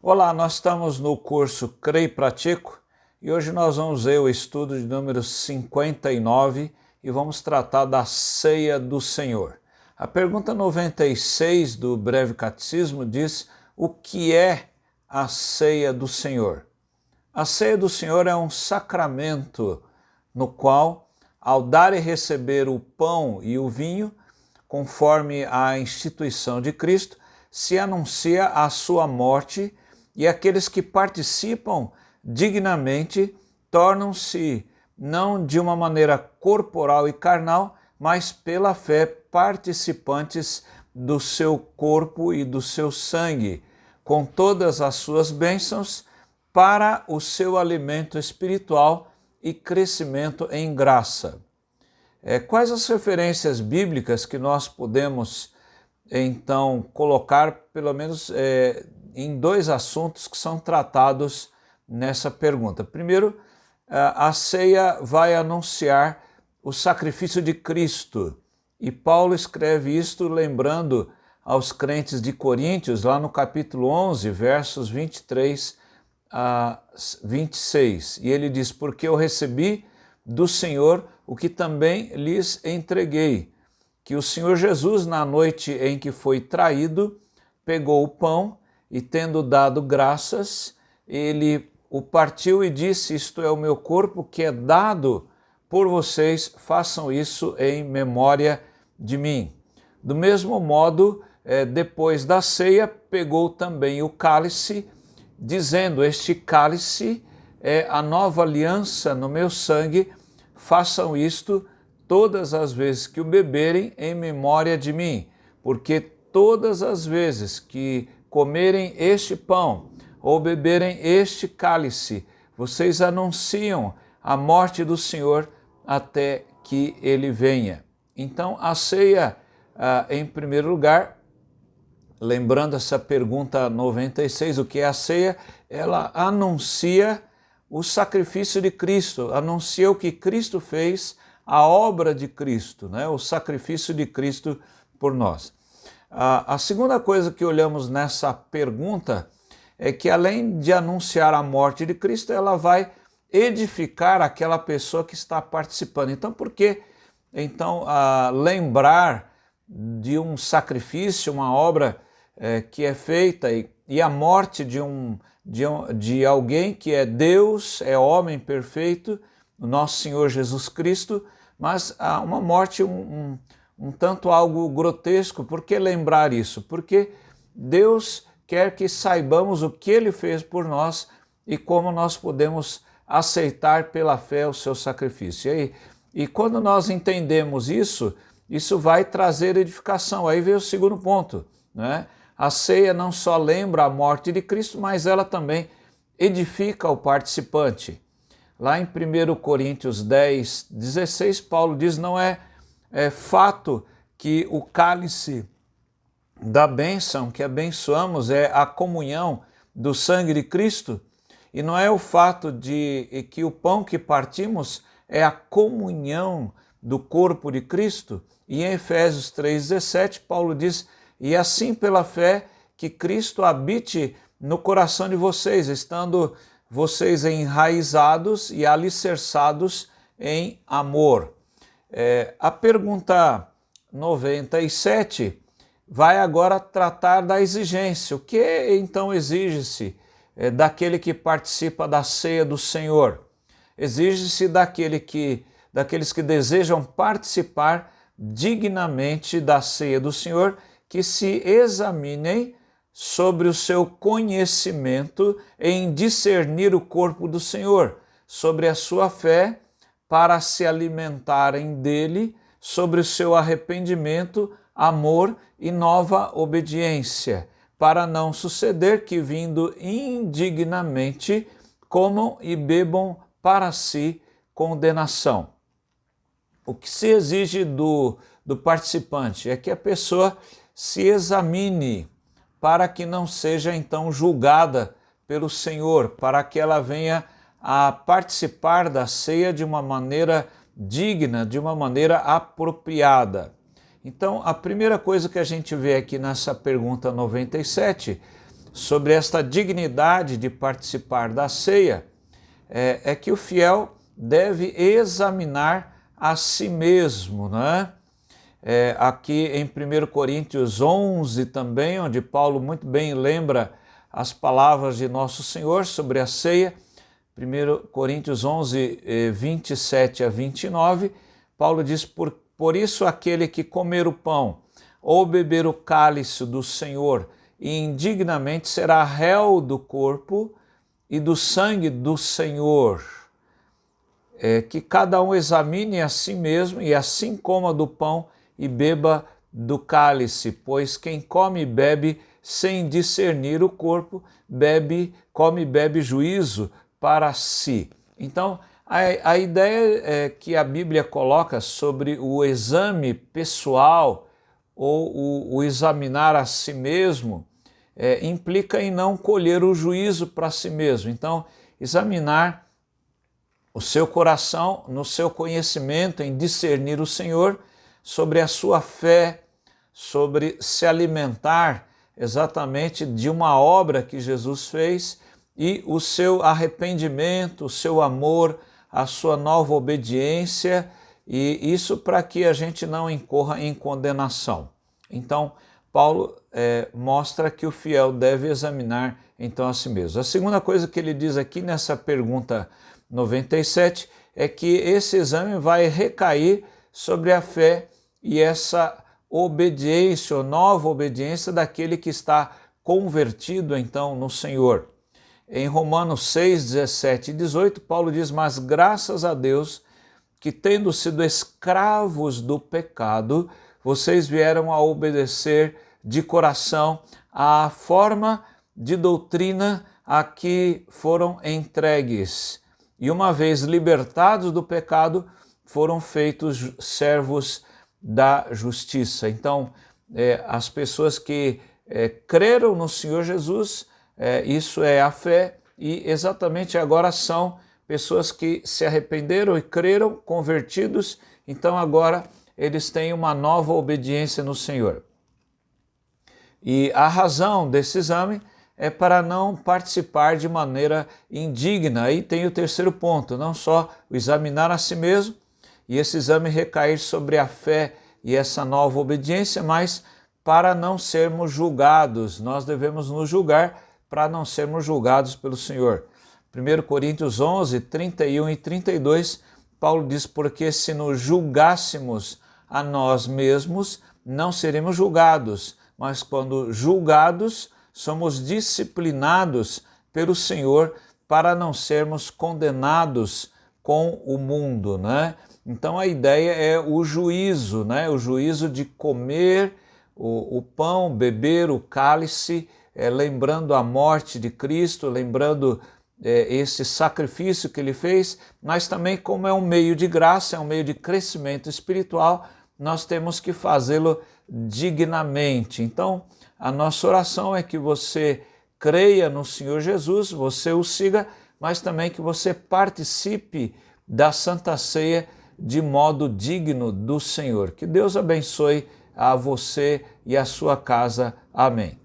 Olá, nós estamos no curso Creio e Pratico e hoje nós vamos ver o estudo de número 59 e vamos tratar da Ceia do Senhor. A pergunta 96 do Breve Catecismo diz: o que é a Ceia do Senhor? A Ceia do Senhor é um sacramento no qual, ao dar e receber o pão e o vinho, conforme a instituição de Cristo, se anuncia a sua morte, e aqueles que participam dignamente tornam-se, não de uma maneira corporal e carnal, mas pela fé participantes do seu corpo e do seu sangue, com todas as suas bênçãos para o seu alimento espiritual e crescimento em graça. Quais as referências bíblicas que nós podemos, então, colocar, pelo menos, em dois assuntos que são tratados nessa pergunta? Primeiro, a ceia vai anunciar o sacrifício de Cristo, e Paulo escreve isto lembrando aos crentes de Coríntios, lá no capítulo 11, versos 23 a 26, e ele diz: porque eu recebi do Senhor o que também lhes entreguei, que o Senhor Jesus, na noite em que foi traído, pegou o pão e, tendo dado graças, ele o partiu e disse: isto é o meu corpo que é dado por vocês, façam isso em memória de mim. Do mesmo modo, depois da ceia, pegou também o cálice, dizendo: este cálice é a nova aliança no meu sangue, façam isto todas as vezes que o beberem em memória de mim, porque todas as vezes que comerem este pão ou beberem este cálice, vocês anunciam a morte do Senhor até que ele venha. Então, a ceia, em primeiro lugar, lembrando essa pergunta 96, o que é a ceia? Ela anuncia o sacrifício de Cristo, anuncia o que Cristo fez, a obra de Cristo, né? O sacrifício de Cristo por nós. A segunda coisa que olhamos nessa pergunta é que, além de anunciar a morte de Cristo, ela vai edificar aquela pessoa que está participando. Então, por que então lembrar de um sacrifício, uma obra que é feita, e a morte de alguém que é Deus, é homem perfeito, o nosso Senhor Jesus Cristo, mas uma morte um tanto algo grotesco? Por que lembrar isso? Porque Deus quer que saibamos o que Ele fez por nós e como nós podemos aceitar pela fé o seu sacrifício. E quando nós entendemos isso, isso vai trazer edificação. Aí vem o segundo ponto, né? A ceia não só lembra a morte de Cristo, mas ela também edifica o participante. Lá em 1 Coríntios 10, 16, Paulo diz: não é fato que o cálice da bênção que abençoamos é a comunhão do sangue de Cristo, e não é o fato de que o pão que partimos é a comunhão do corpo de Cristo. E em Efésios 3,17, Paulo diz: e assim pela fé que Cristo habite no coração de vocês, estando vocês enraizados e alicerçados em amor. A pergunta 97 vai agora tratar da exigência. O que então exige-se daquele que participa da ceia do Senhor? Exige-se daqueles que desejam participar dignamente da ceia do Senhor, que se examinem sobre o seu conhecimento em discernir o corpo do Senhor, sobre a sua fé para se alimentarem dele, sobre o seu arrependimento, amor e nova obediência, para não suceder que, vindo indignamente, comam e bebam para si condenação. O que se exige do participante é que a pessoa se examine para que não seja então julgada pelo Senhor, para que ela venha a participar da ceia de uma maneira digna, de uma maneira apropriada. Então, a primeira coisa que a gente vê aqui nessa pergunta 97, sobre esta dignidade de participar da ceia, é que o fiel deve examinar a si mesmo, né? Aqui em 1 Coríntios 11 também, onde Paulo muito bem lembra as palavras de nosso Senhor sobre a ceia, 1 Coríntios 11, 27 a 29, Paulo diz, por isso aquele que comer o pão ou beber o cálice do Senhor indignamente será réu do corpo e do sangue do Senhor. Que cada um examine a si mesmo e assim coma do pão e beba do cálice, pois quem come e bebe sem discernir o corpo, come e bebe juízo para si. Então, a ideia que a Bíblia coloca sobre o exame pessoal ou o examinar a si mesmo implica em não colher o juízo para si mesmo. Então, examinar o seu coração no seu conhecimento, em discernir o Senhor, sobre a sua fé, sobre se alimentar exatamente de uma obra que Jesus fez e o seu arrependimento, o seu amor, a sua nova obediência, e isso para que a gente não incorra em condenação. Então, Paulo mostra que o fiel deve examinar então a si mesmo. A segunda coisa que ele diz aqui nessa pergunta 97 é que esse exame vai recair sobre a fé e essa obediência, ou nova obediência daquele que está convertido então no Senhor. Em Romanos 6, 17 e 18, Paulo diz, mas graças a Deus que tendo sido escravos do pecado, vocês vieram a obedecer de coração à forma de doutrina a que foram entregues. E uma vez libertados do pecado, foram feitos servos da justiça. Então, as pessoas que creram no Senhor Jesus, isso é a fé, e exatamente agora são pessoas que se arrependeram e creram, convertidos, então agora eles têm uma nova obediência no Senhor. E a razão desse exame é para não participar de maneira indigna. Aí tem o terceiro ponto, não só o examinar a si mesmo, e esse exame recair sobre a fé e essa nova obediência, mas para não sermos julgados. Nós devemos nos julgar para não sermos julgados pelo Senhor. 1 Coríntios 11, 31 e 32, Paulo diz, porque se nos julgássemos a nós mesmos, não seremos julgados, mas quando julgados, somos disciplinados pelo Senhor para não sermos condenados com o mundo, né? Então a ideia é o juízo, né? O juízo de comer o pão, beber o cálice, lembrando a morte de Cristo, lembrando esse sacrifício que ele fez, mas também como é um meio de graça, é um meio de crescimento espiritual, nós temos que fazê-lo dignamente. Então, a nossa oração é que você creia no Senhor Jesus, você o siga, mas também que você participe da Santa Ceia de modo digno do Senhor. Que Deus abençoe a você e a sua casa. Amém.